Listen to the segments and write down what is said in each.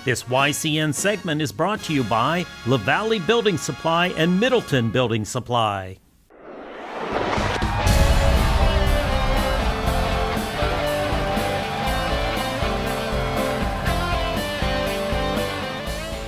This YCN segment is brought to you by LaValley Building Supply and Middleton Building Supply.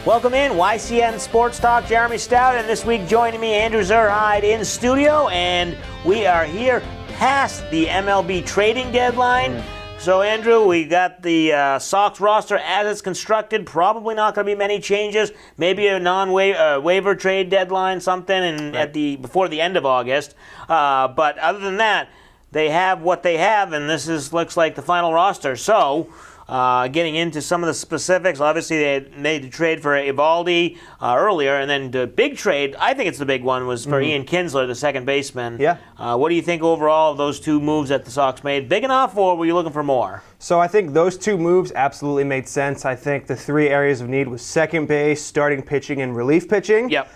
Welcome in, YCN Sports Talk. Jeremy Stout, and this week joining me, Andrew Zerhide in studio, and we are here past the MLB trading deadline. So, Andrew, we got the Sox roster as it's constructed. Probably not going to be many changes. Maybe a non-waiver trade deadline, something, before the end of August. But other than that, they have what they have, and looks like the final roster. So, getting into some of the specifics, obviously they made the trade for Eovaldi earlier, and then the big trade, I think it's the big one, was for Ian Kinsler, the second baseman. Yeah. What do you think overall of those two moves that the Sox made? Big enough, or were you looking for more? So I think those two moves absolutely made sense. I think the three areas of need was second base, starting pitching, and relief pitching. Yep.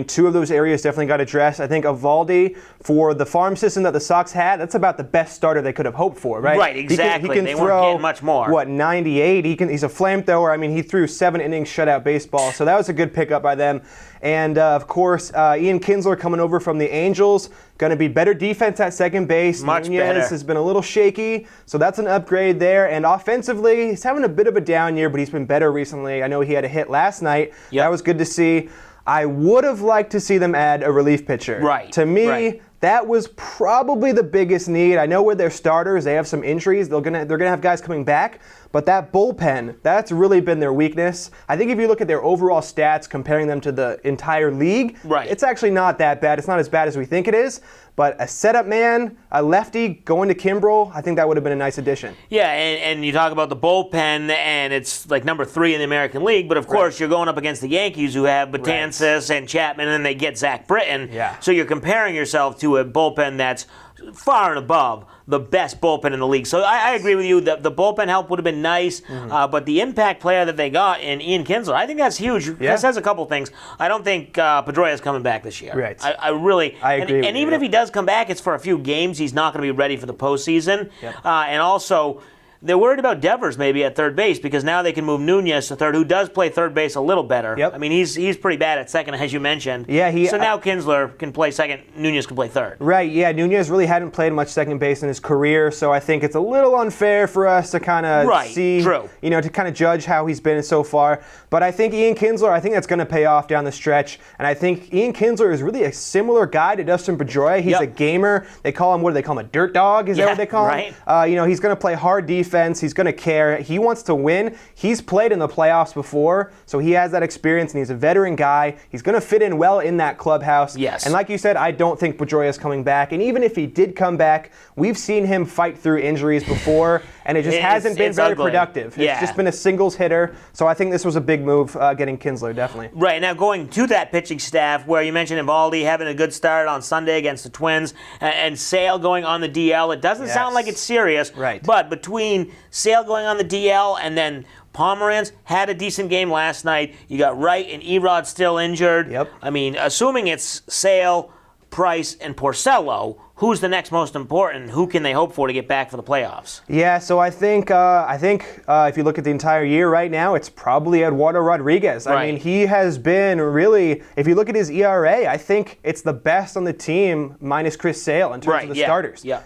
Two of those areas definitely got addressed. I think Eovaldi, for the farm system that the Sox had, that's about the best starter they could have hoped for, right? Right, exactly. He can they throw, weren't getting much more. 98? He's a flamethrower. He threw 7 innings shutout baseball, so that was a good pickup by them. And, of course, Ian Kinsler coming over from the Angels, going to be better defense at second base. Much Nunez better. has been a little shaky, so that's an upgrade there. And offensively, he's having a bit of a down year, but he's been better recently. I know he had a hit last night. Yep. That was good to see. I would have liked to see them add a relief pitcher. Right. To me, that was probably the biggest need. I know with their starters, they have some injuries. They're gonna have guys coming back, but that bullpen, that's really been their weakness. I think if you look at their overall stats, comparing them to the entire league, it's actually not that bad. It's not as bad as we think it is. But a setup man, a lefty going to Kimbrel, I think that would have been a nice addition. Yeah, and you talk about the bullpen, and it's like number 3 in the American League. But of course, you're going up against the Yankees, who have Betances and Chapman, and then they get Zach Britton. Yeah. So you're comparing yourself to a bullpen that's far and above the best bullpen in the league. So I agree with you that the bullpen help would have been nice, but the impact player that they got in Ian Kinsler, I think that's huge. Yeah. This has a couple things. I don't think Pedroia's coming back this year. Right. I really. I agree. And even if he does come back, it's for a few games. He's not going to be ready for the postseason. Yep. And also, they're worried about Devers maybe at third base, because now they can move Nunez to third, who does play third base a little better. Yep. He's pretty bad at second, as you mentioned. Yeah, so now Kinsler can play second, Nunez can play third. Right, yeah, Nunez really hadn't played much second base in his career, so I think it's a little unfair for us to kind of see, to kind of judge how he's been so far. But I think Ian Kinsler, I think that's going to pay off down the stretch. And I think Ian Kinsler is really a similar guy to Dustin Pedroia. He's a gamer. They call him, what do they call him, a dirt dog? Is that what they call him? He's going to play hard defense. He's going to care. He wants to win. He's played in the playoffs before, so he has that experience, and he's a veteran guy. He's going to fit in well in that clubhouse. Yes. And like you said, I don't think Pedroia is coming back. And even if he did come back, we've seen him fight through injuries before, and it just hasn't been very productive. It's just been a singles hitter. So I think this was a big move getting Kinsler, definitely. Right. Now going to that pitching staff, where you mentioned Eovaldi having a good start on Sunday against the Twins, and Sale going on the DL. It doesn't sound like it's serious. Right. But between Sale going on the DL and then Pomeranz had a decent game last night. You got Wright and Erod still injured. Yep. Assuming it's Sale, Price, and Porcello, who's the next most important? Who can they hope for to get back for the playoffs? Yeah, so I think if you look at the entire year right now, it's probably Eduardo Rodriguez. Right. He has been really, if you look at his ERA, I think it's the best on the team minus Chris Sale in terms of the starters. Yeah.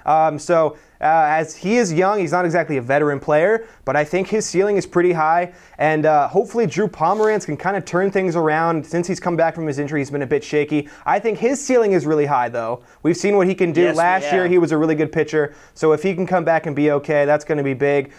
As he is young, he's not exactly a veteran player, but I think his ceiling is pretty high. And hopefully Drew Pomeranz can kind of turn things around. Since he's come back from his injury, he's been a bit shaky. I think his ceiling is really high, though. We've seen what he can do. Last year, he was a really good pitcher. So if he can come back and be okay, that's going to be big.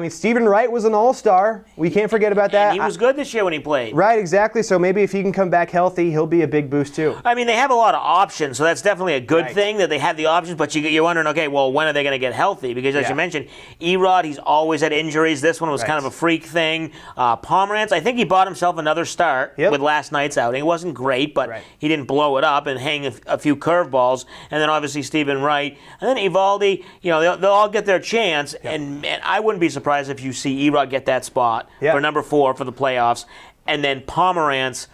Stephen Wright was an all-star. We can't forget about that. And he was good this year when he played. Right, exactly. So maybe if he can come back healthy, he'll be a big boost too. They have a lot of options, so that's definitely a good thing that they have the options, but you're wondering, okay, well, when are they going to get healthy? Because as you mentioned, Erod, he's always had injuries. This one was kind of a freak thing. Pomeranz, I think he bought himself another start with last night's outing. It wasn't great, but he didn't blow it up and hang a few curveballs. And then obviously Stephen Wright. And then Eovaldi, they'll all get their chance, and I wouldn't be surprised if you see Erod get that spot for number 4 for the playoffs, and then Pomeranz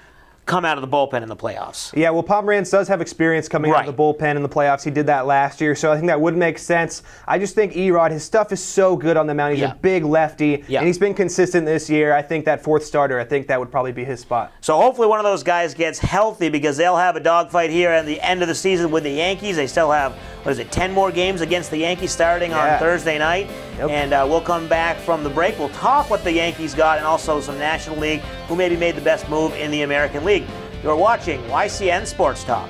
come out of the bullpen in the playoffs. Yeah, well, Pomerantz does have experience coming out of the bullpen in the playoffs. He did that last year, so I think that would make sense. I just think Erod, his stuff is so good on the mound. He's a big lefty, and he's been consistent this year. I think that fourth starter, I think that would probably be his spot. So hopefully one of those guys gets healthy, because they'll have a dogfight here at the end of the season with the Yankees. They still have, 10 more games against the Yankees starting on Thursday night. And we'll come back from the break. We'll talk what the Yankees got and also some National League, who maybe made the best move in the American League. You're watching YCN Sports Talk.